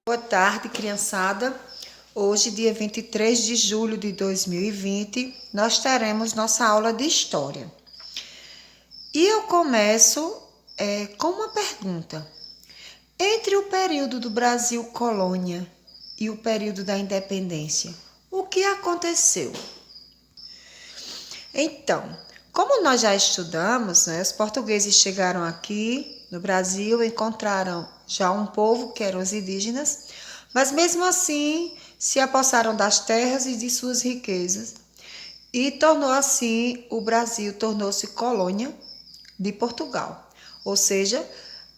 Boa tarde, criançada. Hoje, dia 23 de julho de 2020, nós teremos nossa aula de História. E eu começo com uma pergunta. Entre o período do Brasil colônia e o período da independência, o que aconteceu? Então, como nós já estudamos, os portugueses chegaram aqui no Brasil, encontraram já um povo que eram os indígenas, mas mesmo assim se apossaram das terras e de suas riquezas e o Brasil tornou-se colônia de Portugal. Ou seja,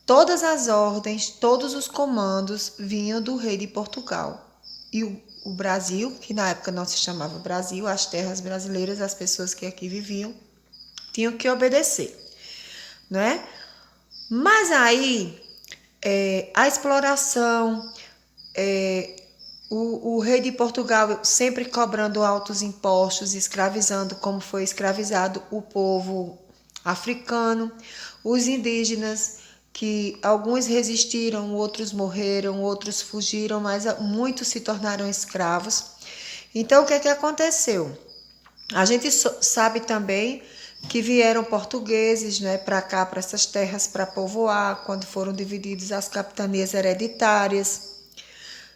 todas as ordens, todos os comandos vinham do rei de Portugal. E o Brasil, que na época não se chamava Brasil, as terras brasileiras, as pessoas que aqui viviam, tinham que obedecer, não é? Mas aí, a exploração, o rei de Portugal sempre cobrando altos impostos, escravizando, como foi escravizado o povo africano, os indígenas, que alguns resistiram, outros morreram, outros fugiram, mas muitos se tornaram escravos. Então, o que aconteceu? A gente sabe também que vieram portugueses, para cá, para essas terras, para povoar, quando foram divididas as capitanias hereditárias,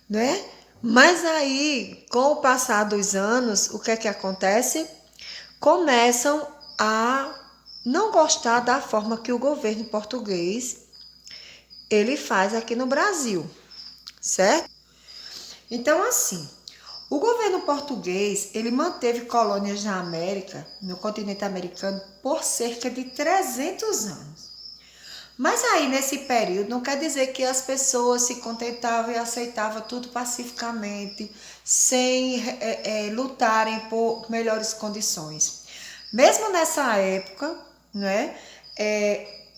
né? Mas aí, com o passar dos anos, o que acontece? Começam a não gostar da forma que o governo português ele faz aqui no Brasil, certo? Então, assim, o governo português, ele manteve colônias na América, no continente americano, por cerca de 300 anos. Mas aí, nesse período, não quer dizer que as pessoas se contentavam e aceitavam tudo pacificamente, sem lutarem por melhores condições. Mesmo nessa época, né,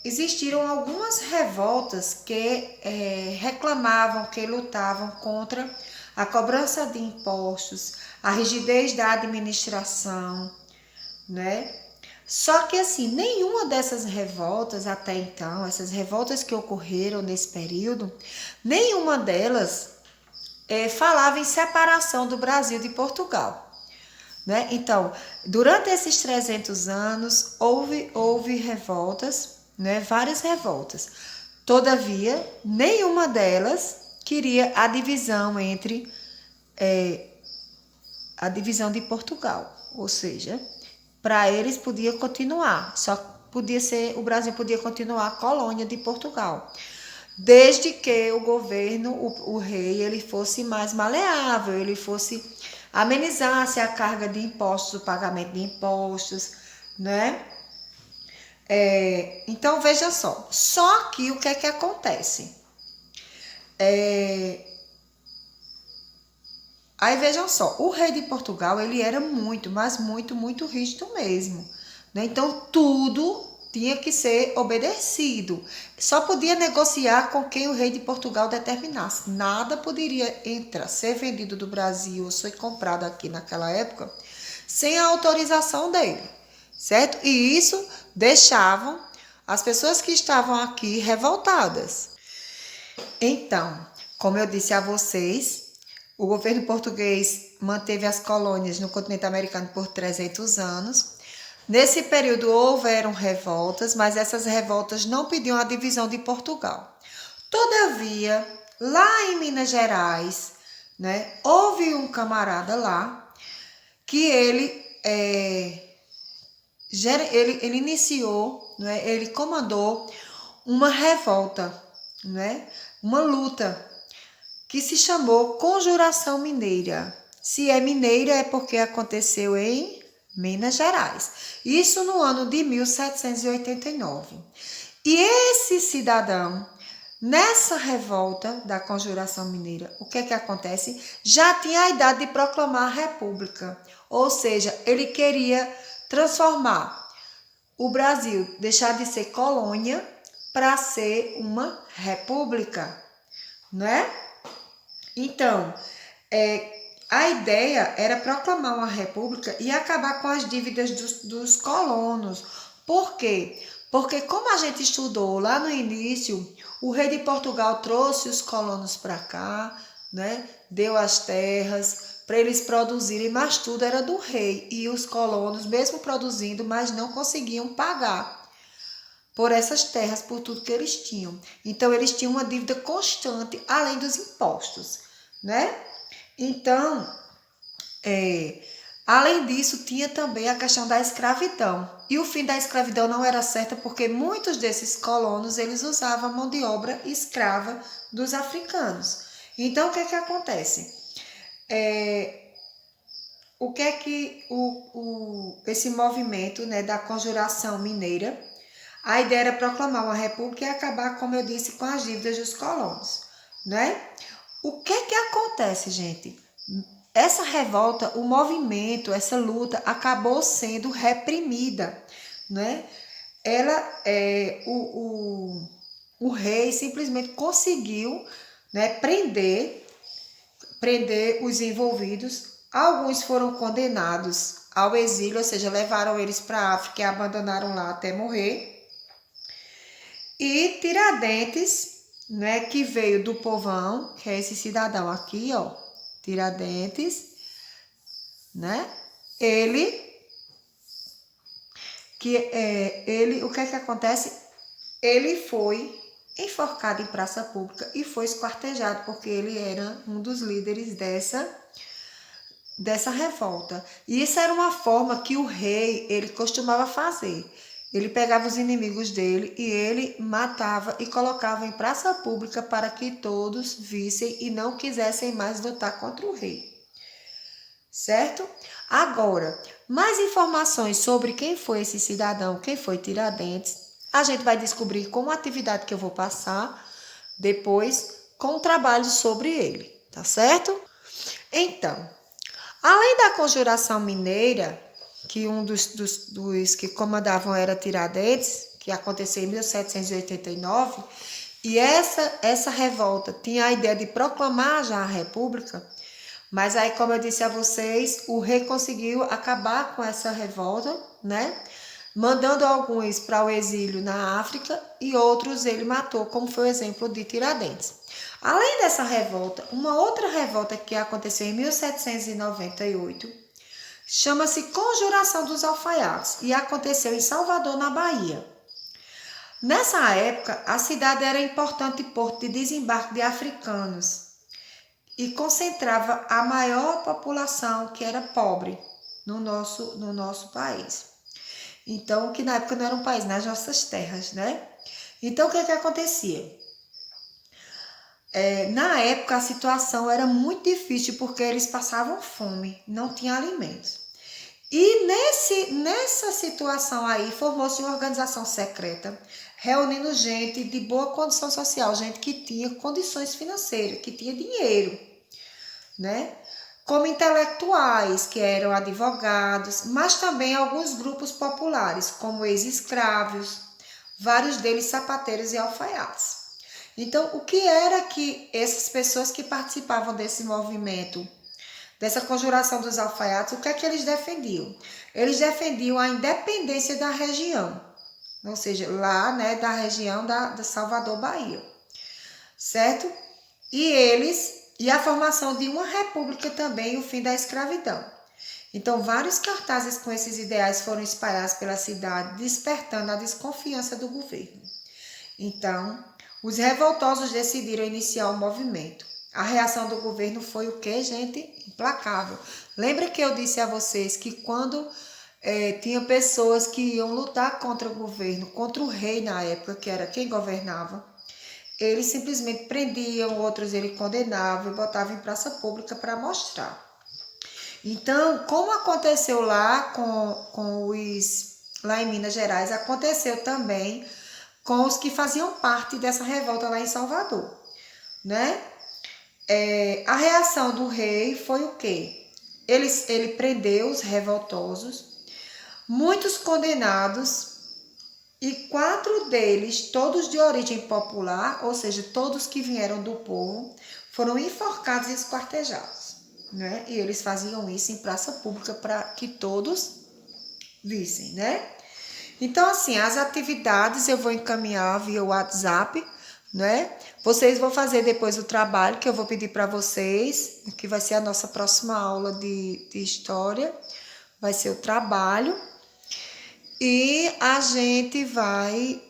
existiram algumas revoltas que reclamavam, que lutavam contra a cobrança de impostos, a rigidez da administração, né? Só que assim, nenhuma dessas revoltas até então, essas revoltas que ocorreram nesse período, nenhuma delas falava em separação do Brasil de Portugal. Né? Então, durante esses 300 anos, houve revoltas, né? Várias revoltas. Todavia, nenhuma delas queria a divisão a divisão de Portugal. Ou seja, para eles podia continuar, só podia ser, o Brasil podia continuar colônia de Portugal. Desde que o governo, o rei, ele fosse mais maleável, ele fosse amenizasse a carga de impostos, o pagamento de impostos, né? Então, veja só que o que acontece? Aí, vejam só, o rei de Portugal, ele era muito, mas muito, muito rígido mesmo, né? Então, tudo tinha que ser obedecido. Só podia negociar com quem o rei de Portugal determinasse. Nada poderia ser vendido do Brasil ou ser comprado aqui naquela época sem a autorização dele, certo? E isso deixavam as pessoas que estavam aqui revoltadas. Então, como eu disse a vocês, o governo português manteve as colônias no continente americano por 300 anos. Nesse período houveram revoltas, mas essas revoltas não pediam a divisão de Portugal. Todavia, lá em Minas Gerais, né, houve um camarada lá que ele iniciou, né, ele comandou uma revolta, né, uma luta que se chamou Conjuração Mineira. Se é mineira é porque aconteceu em Minas Gerais. Isso no ano de 1789. E esse cidadão, nessa revolta da Conjuração Mineira, o que acontece? Já tinha a idade de proclamar a república. Ou seja, ele queria transformar o Brasil, deixar de ser colônia para ser uma república, né? Então, a ideia era proclamar uma república e acabar com as dívidas dos colonos, Por quê? Porque como a gente estudou lá no início, o rei de Portugal trouxe os colonos para cá, né? Deu as terras para eles produzirem, mas tudo era do rei. E os colonos, mesmo produzindo, mas não conseguiam pagar por essas terras, por tudo que eles tinham. Então, eles tinham uma dívida constante, além dos impostos, né? Então, além disso, tinha também a questão da escravidão. E o fim da escravidão não era certo porque muitos desses colonos, eles usavam a mão de obra escrava dos africanos. Então, o que é que acontece? O que é que esse movimento, né, da Conjuração Mineira, a ideia era proclamar uma república e acabar, como eu disse, com as dívidas dos colonos, né? O que é que acontece, gente? Essa revolta, o movimento, essa luta acabou sendo reprimida, né? O rei simplesmente conseguiu, né, prender os envolvidos. Alguns foram condenados ao exílio, ou seja, levaram eles para a África e abandonaram lá até morrer. E Tiradentes, né, que veio do povão, que é esse cidadão aqui, ó, Tiradentes, né? O que é que acontece? Ele foi enforcado em praça pública e foi esquartejado porque ele era um dos líderes dessa revolta. E isso era uma forma que o rei, ele costumava fazer. Ele pegava os inimigos dele e ele matava e colocava em praça pública para que todos vissem e não quisessem mais lutar contra o rei. Certo? Agora, mais informações sobre quem foi esse cidadão, quem foi Tiradentes, a gente vai descobrir com uma atividade que eu vou passar depois com um trabalho sobre ele, tá certo? Então, além da Conjuração Mineira, que um dos que comandavam era Tiradentes, que aconteceu em 1789, e essa revolta tinha a ideia de proclamar já a República, mas aí, como eu disse a vocês, o rei conseguiu acabar com essa revolta, né? Mandando alguns para o exílio na África e outros ele matou, como foi o exemplo de Tiradentes. Além dessa revolta, uma outra revolta que aconteceu em 1798 chama-se Conjuração dos Alfaiates e aconteceu em Salvador, na Bahia. Nessa época, a cidade era importante porto de desembarque de africanos e concentrava a maior população que era pobre no nosso país. Então, que na época não era um país, nas nossas terras, né? Então, o que acontecia? Na época, a situação era muito difícil porque eles passavam fome, não tinha alimentos. E nessa situação aí, formou-se uma organização secreta, reunindo gente de boa condição social, gente que tinha condições financeiras, que tinha dinheiro, né? Como intelectuais, que eram advogados, mas também alguns grupos populares, como ex-escravos, vários deles sapateiros e alfaiates. Então, o que era que essas pessoas que participavam desse movimento, dessa conjuração dos alfaiates, o que é que eles defendiam? Eles defendiam a independência da região, ou seja, lá, né, da região da Salvador, Bahia, certo? E a formação de uma república também, o fim da escravidão. Então, vários cartazes com esses ideais foram espalhados pela cidade, despertando a desconfiança do governo. Então, os revoltosos decidiram iniciar o movimento. A reação do governo foi o quê, gente? Implacável. Lembra que eu disse a vocês que quando tinha pessoas que iam lutar contra o governo, contra o rei na época, que era quem governava, eles simplesmente prendiam, outros ele condenava e botava em praça pública para mostrar. Então, como aconteceu lá lá em Minas Gerais, aconteceu também com os que faziam parte dessa revolta lá em Salvador, né? A reação do rei foi o quê? Ele prendeu os revoltosos, muitos condenados, e 4 deles, todos de origem popular, ou seja, todos que vieram do povo, foram enforcados e esquartejados, né? E eles faziam isso em praça pública para que todos vissem, né? Então, assim, as atividades eu vou encaminhar via WhatsApp, né? Vocês vão fazer depois o trabalho que eu vou pedir para vocês, que vai ser a nossa próxima aula de história, vai ser o trabalho. E a gente vai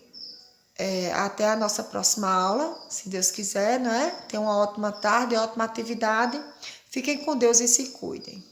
até a nossa próxima aula, se Deus quiser, né? Tenham uma ótima tarde, ótima atividade. Fiquem com Deus e se cuidem.